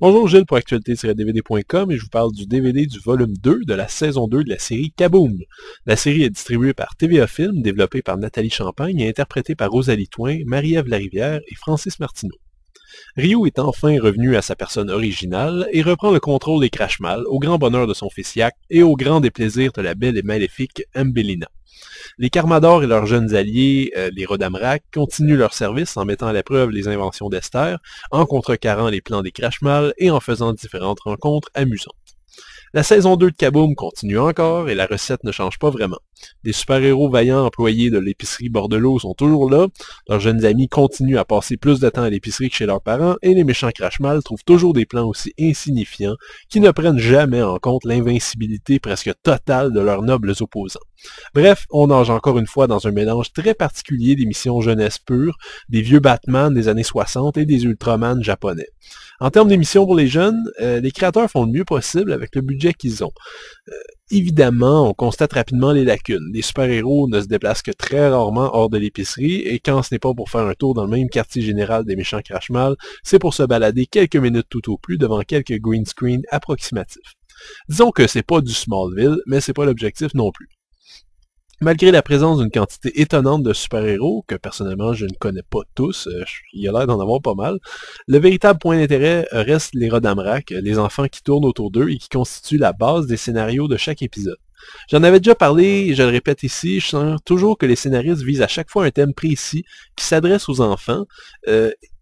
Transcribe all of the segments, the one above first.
Bonjour Gilles pour actualité-dvd.com et je vous parle du DVD du volume 2 de la saison 2 de la série Kaboom. La série est distribuée par TVA Film, développée par Nathalie Champagne et interprétée par Rosalie Toin, Marie-Ève Larivière et Francis Martineau. Ryu est enfin revenu à sa personne originale et reprend le contrôle des Crashmal au grand bonheur de son fils Yak et au grand déplaisir de la belle et maléfique Mbelina. Les Carmador et leurs jeunes alliés, les Rodamrak, continuent leur service en mettant à l'épreuve les inventions d'Esther, en contrecarrant les plans des Crashmal et en faisant différentes rencontres amusantes. La saison 2 de Kaboom continue encore et la recette ne change pas vraiment. Des super-héros vaillants employés de l'épicerie Bordelot sont toujours là, leurs jeunes amis continuent à passer plus de temps à l'épicerie que chez leurs parents et les méchants Crashmal trouvent toujours des plans aussi insignifiants qui ne prennent jamais en compte l'invincibilité presque totale de leurs nobles opposants. Bref, on nage encore une fois dans un mélange très particulier d'émissions jeunesse pure, des vieux Batman des années 60 et des Ultraman japonais. En termes d'émissions pour les jeunes, les créateurs font le mieux possible avec le budget qu'ils ont. Évidemment, on constate rapidement les lacunes. Les super-héros ne se déplacent que très rarement hors de l'épicerie, et quand ce n'est pas pour faire un tour dans le même quartier général des méchants Crashmal, c'est pour se balader quelques minutes tout au plus devant quelques green screen approximatifs. Disons que c'est pas du Smallville, mais c'est pas l'objectif non plus. Malgré la présence d'une quantité étonnante de super-héros, que personnellement je ne connais pas tous, il y a l'air d'en avoir pas mal, le véritable point d'intérêt reste les Rodamrak, les enfants qui tournent autour d'eux et qui constituent la base des scénarios de chaque épisode. J'en avais déjà parlé, je le répète ici, je sens toujours que les scénaristes visent à chaque fois un thème précis qui s'adresse aux enfants,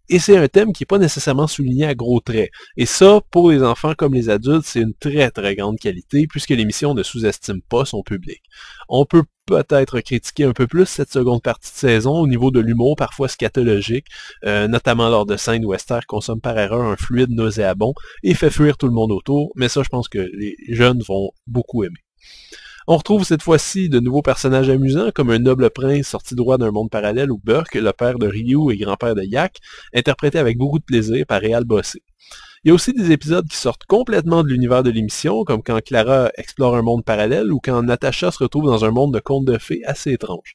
et c'est un thème qui n'est pas nécessairement souligné à gros traits. Et ça, pour les enfants comme les adultes, c'est une très très grande qualité, puisque l'émission ne sous-estime pas son public. On peut peut-être critiquer un peu plus cette seconde partie de saison au niveau de l'humour parfois scatologique, notamment lors de scènes où Esther consomme par erreur un fluide nauséabond et fait fuir tout le monde autour, mais ça je pense que les jeunes vont beaucoup aimer. On retrouve cette fois-ci de nouveaux personnages amusants, comme un noble prince sorti droit d'un monde parallèle ou Burke, le père de Ryu et grand-père de Yak, interprété avec beaucoup de plaisir par Réal Bossé. Il y a aussi des épisodes qui sortent complètement de l'univers de l'émission, comme quand Clara explore un monde parallèle ou quand Natasha se retrouve dans un monde de contes de fées assez étrange.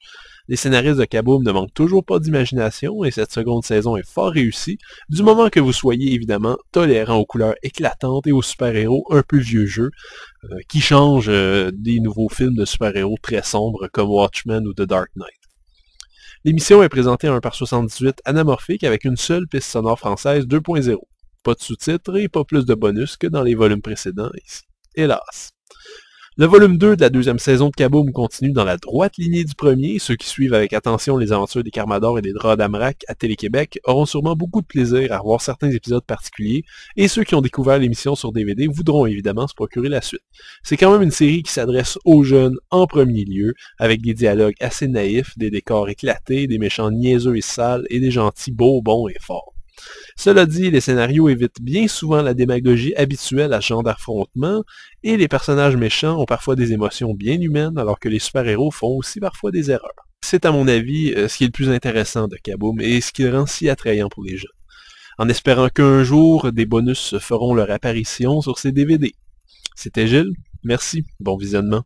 Les scénaristes de Kaboom ne manquent toujours pas d'imagination et cette seconde saison est fort réussie, du moment que vous soyez évidemment tolérant aux couleurs éclatantes et aux super-héros un peu vieux jeu, qui changent des nouveaux films de super-héros très sombres comme Watchmen ou The Dark Knight. L'émission est présentée à 1:78 anamorphique avec une seule piste sonore française 2.0. Pas de sous-titres et pas plus de bonus que dans les volumes précédents ici. Hélas. Le volume 2 de la deuxième saison de Kaboom continue dans la droite lignée du premier. Ceux qui suivent avec attention les aventures des Carmador et des Rodamrak à Télé-Québec auront sûrement beaucoup de plaisir à revoir certains épisodes particuliers, et ceux qui ont découvert l'émission sur DVD voudront évidemment se procurer la suite. C'est quand même une série qui s'adresse aux jeunes en premier lieu, avec des dialogues assez naïfs, des décors éclatés, des méchants niaiseux et sales, et des gentils beaux, bons et forts. Cela dit, les scénarios évitent bien souvent la démagogie habituelle à ce genre d'affrontement, et les personnages méchants ont parfois des émotions bien humaines, alors que les super-héros font aussi parfois des erreurs. C'est à mon avis ce qui est le plus intéressant de Kaboom, et ce qui le rend si attrayant pour les jeunes. En espérant qu'un jour, des bonus feront leur apparition sur ces DVD. C'était Gilles, merci, bon visionnement.